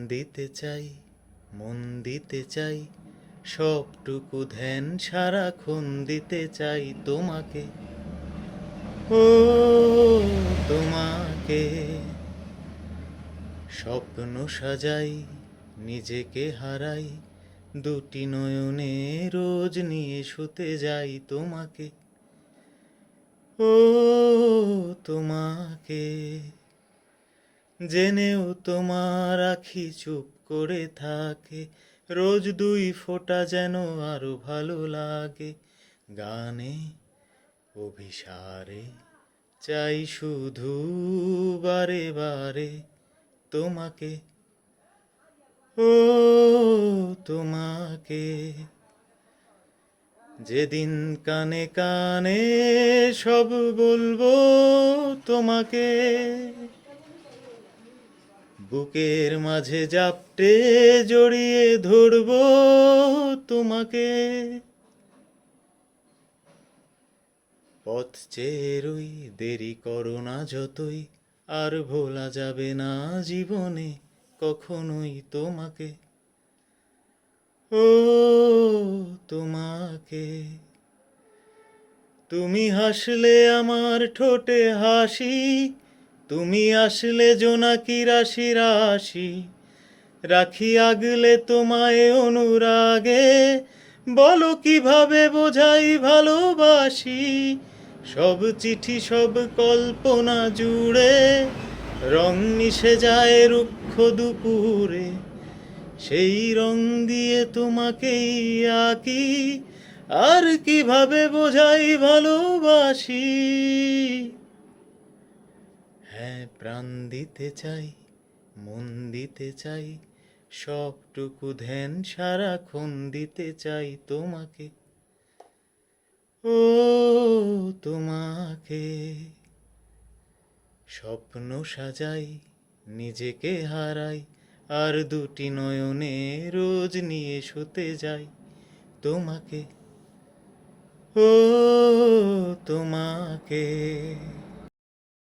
দিতে চাই, মন দিতে চাই, সবটুকু ধ্যান সারাক্ষণ দিতে চাই তোমাকে, ও তোমাকে। স্বপ্ন সাজাই, নিজেকে হারাই, দুটি নয়নে রোজ নিয়ে শুতে যাই তোমাকে, ও তোমাকে। জেনেও তোমার আখি চুপ করে থাকে, রোজ দুই ফোঁটা যেন আরো ভালো লাগে। গানে অভিসারে চাই শুধু বারে বারে তোমাকে, ও তোমাকে। যেদিন কানে কানে সব বলবো তোমাকে, বুকের মাঝে জাপটে জড়িয়ে ধরবো তোমাকে। পথ চেয়ে রই, দেরি করো না যতই, আর ভোলা যাবে না জীবনে কখনোই তোমাকে, ও তোমাকে। তুমি হাসলে আমার ঠোঁটে হাসি, তুমি আসলে জোনাকি রাশি রাশি, রাখি আগলে তোমায় অনুরাগে, বলো কিভাবে বোঝাই ভালোবাসি। সব চিঠি সব কল্পনা জুড়ে রং মিশে যায় রুক্ষ দুপুরে, সেই রং দিয়ে তোমাকেই আঁকি, আর কিভাবে বোঝাই ভালোবাসি। হ্যাঁ, প্রাণ দিতে চাই, মন দিতে চাই, সবটুকু ধ্যান সারাক্ষণ দিতে চাই তোমাকে, ও তোমাকে। স্বপ্ন সাজাই, নিজেকে হারাই, আর দুটি নয়নে রোজ নিয়ে শুতে যাই তোমাকে, ও তোমাকে।